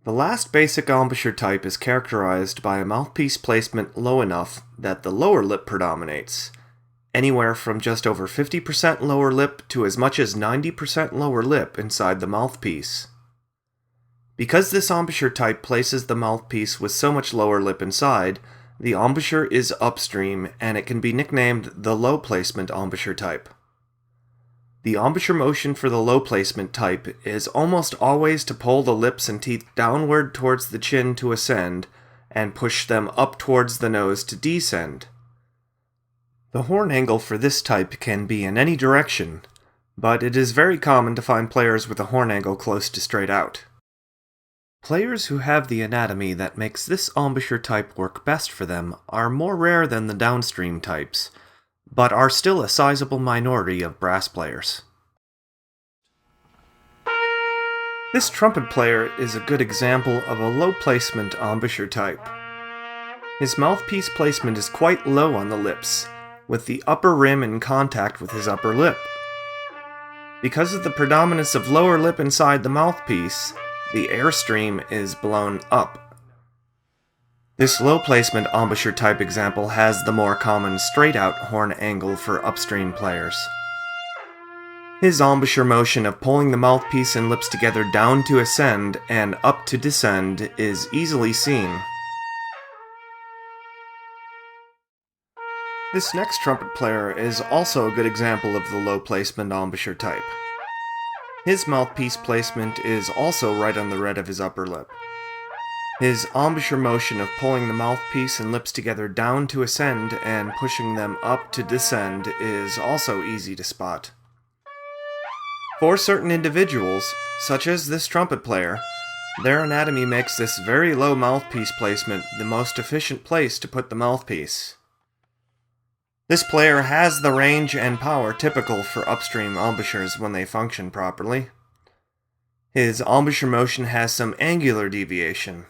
The last basic embouchure type is characterized by a mouthpiece placement low enough that the lower lip predominates, anywhere from just over 50% lower lip to as much as 90% lower lip inside the mouthpiece. Because this embouchure type places the mouthpiece with so much lower lip inside, the embouchure is upstream and it can be nicknamed the low placement embouchure type. The embouchure motion for the low placement type is almost always to pull the lips and teeth downward towards the chin to ascend, and push them up towards the nose to descend. The horn angle for this type can be in any direction, but it is very common to find players with a horn angle close to straight out. Players who have the anatomy that makes this embouchure type work best for them are more rare than the downstream types, but are still a sizable minority of brass players. This trumpet player is a good example of a low placement embouchure type. His mouthpiece placement is quite low on the lips, with the upper rim in contact with his upper lip. Because of the predominance of lower lip inside the mouthpiece, the airstream is blown up. This low placement embouchure type example has the more common straight out horn angle for upstream players. His embouchure motion of pulling the mouthpiece and lips together down to ascend and up to descend is easily seen. This next trumpet player is also a good example of the low placement embouchure type. His mouthpiece placement is also right on the red of his upper lip. His embouchure motion of pulling the mouthpiece and lips together down to ascend and pushing them up to descend is also easy to spot. For certain individuals, such as this trumpet player, their anatomy makes this very low mouthpiece placement the most efficient place to put the mouthpiece. This player has the range and power typical for upstream embouchures when they function properly. His embouchure motion has some angular deviation.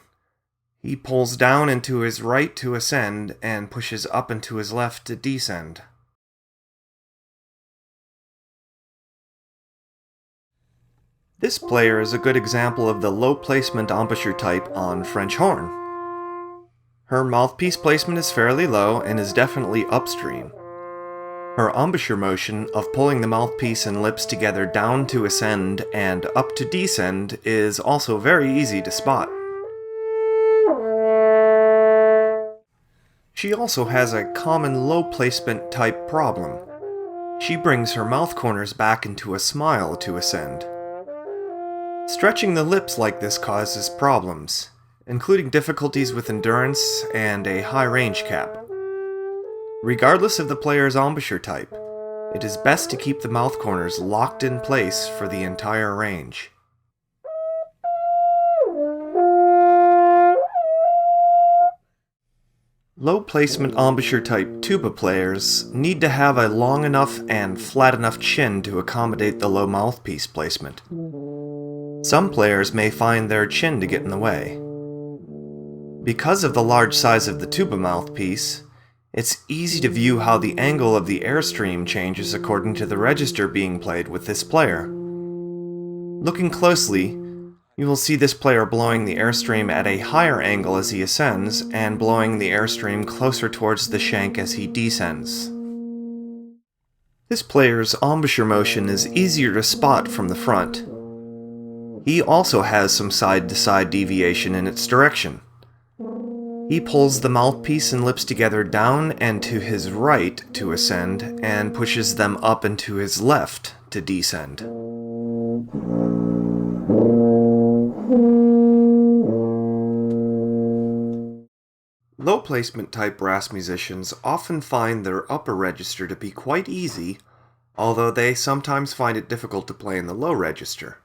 He pulls down into his right to ascend and pushes up into his left to descend. This player is a good example of the low placement embouchure type on French horn. Her mouthpiece placement is fairly low and is definitely upstream. Her embouchure motion of pulling the mouthpiece and lips together down to ascend and up to descend is also very easy to spot. She also has a common low placement type problem. She brings her mouth corners back into a smile to ascend. Stretching the lips like this causes problems, including difficulties with endurance and a high range cap. Regardless of the player's embouchure type, it is best to keep the mouth corners locked in place for the entire range. Low placement embouchure type tuba players need to have a long enough and flat enough chin to accommodate the low mouthpiece placement. Some players may find their chin to get in the way. Because of the large size of the tuba mouthpiece, it's easy to view how the angle of the airstream changes according to the register being played with this player. Looking closely, you will see this player blowing the airstream at a higher angle as he ascends, and blowing the airstream closer towards the shank as he descends. This player's embouchure motion is easier to spot from the front. He also has some side-to-side deviation in its direction. He pulls the mouthpiece and lips together down and to his right to ascend, and pushes them up and to his left to descend. Low placement type brass musicians often find their upper register to be quite easy, although they sometimes find it difficult to play in the low register.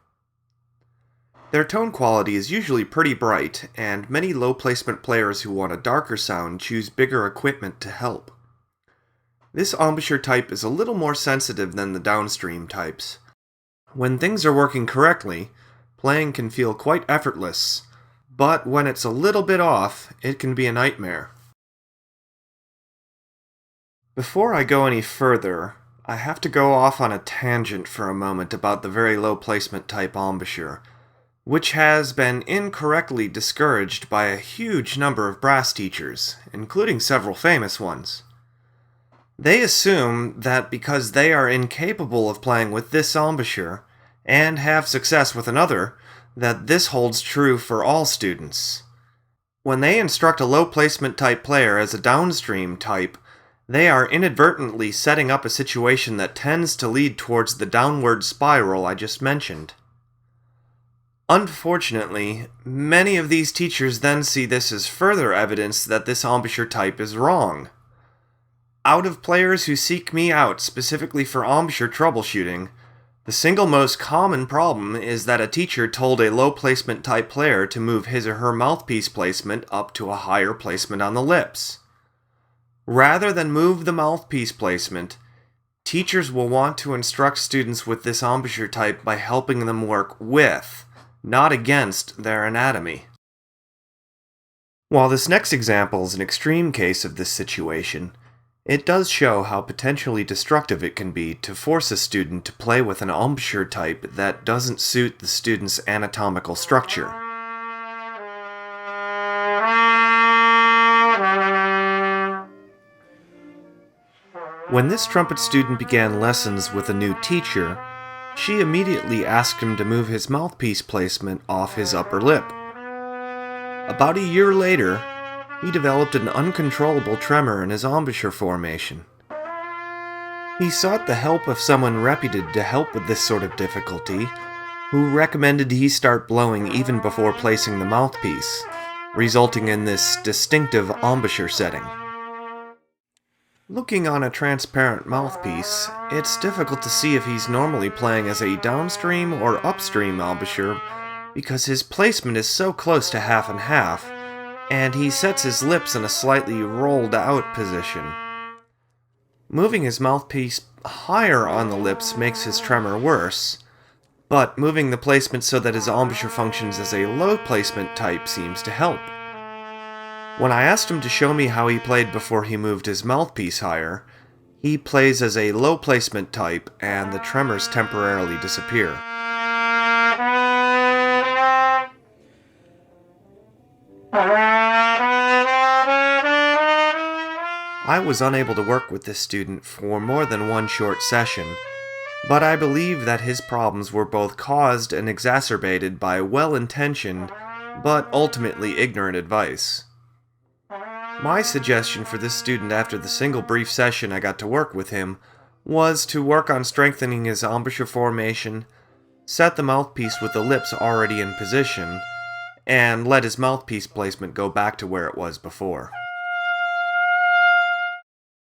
Their tone quality is usually pretty bright, and many low placement players who want a darker sound choose bigger equipment to help. This embouchure type is a little more sensitive than the downstream types. When things are working correctly, playing can feel quite effortless, but when it's a little bit off, it can be a nightmare. Before I go any further, I have to go off on a tangent for a moment about the very low placement type embouchure, which has been incorrectly discouraged by a huge number of brass teachers, including several famous ones. They assume that because they are incapable of playing with this embouchure, and have success with another, that this holds true for all students. When they instruct a low placement type player as a downstream type, they are inadvertently setting up a situation that tends to lead towards the downward spiral I just mentioned. Unfortunately, many of these teachers then see this as further evidence that this embouchure type is wrong. Out of players who seek me out specifically for embouchure troubleshooting, the single most common problem is that a teacher told a low placement type player to move his or her mouthpiece placement up to a higher placement on the lips. Rather than move the mouthpiece placement, teachers will want to instruct students with this embouchure type by helping them work with, not against, their anatomy. While this next example is an extreme case of this situation, it does show how potentially destructive it can be to force a student to play with an embouchure type that doesn't suit the student's anatomical structure. When this trumpet student began lessons with a new teacher, she immediately asked him to move his mouthpiece placement off his upper lip. About a year later, he developed an uncontrollable tremor in his embouchure formation. He sought the help of someone reputed to help with this sort of difficulty, who recommended he start blowing even before placing the mouthpiece, resulting in this distinctive embouchure setting. Looking on a transparent mouthpiece, it's difficult to see if he's normally playing as a downstream or upstream embouchure because his placement is so close to half and half, and he sets his lips in a slightly rolled out position. Moving his mouthpiece higher on the lips makes his tremor worse, but moving the placement so that his embouchure functions as a low placement type seems to help. When I asked him to show me how he played before he moved his mouthpiece higher, he plays as a low placement type and the tremors temporarily disappear. I was unable to work with this student for more than one short session, but I believe that his problems were both caused and exacerbated by well-intentioned, but ultimately ignorant advice. My suggestion for this student after the single brief session I got to work with him was to work on strengthening his embouchure formation, set the mouthpiece with the lips already in position, and let his mouthpiece placement go back to where it was before.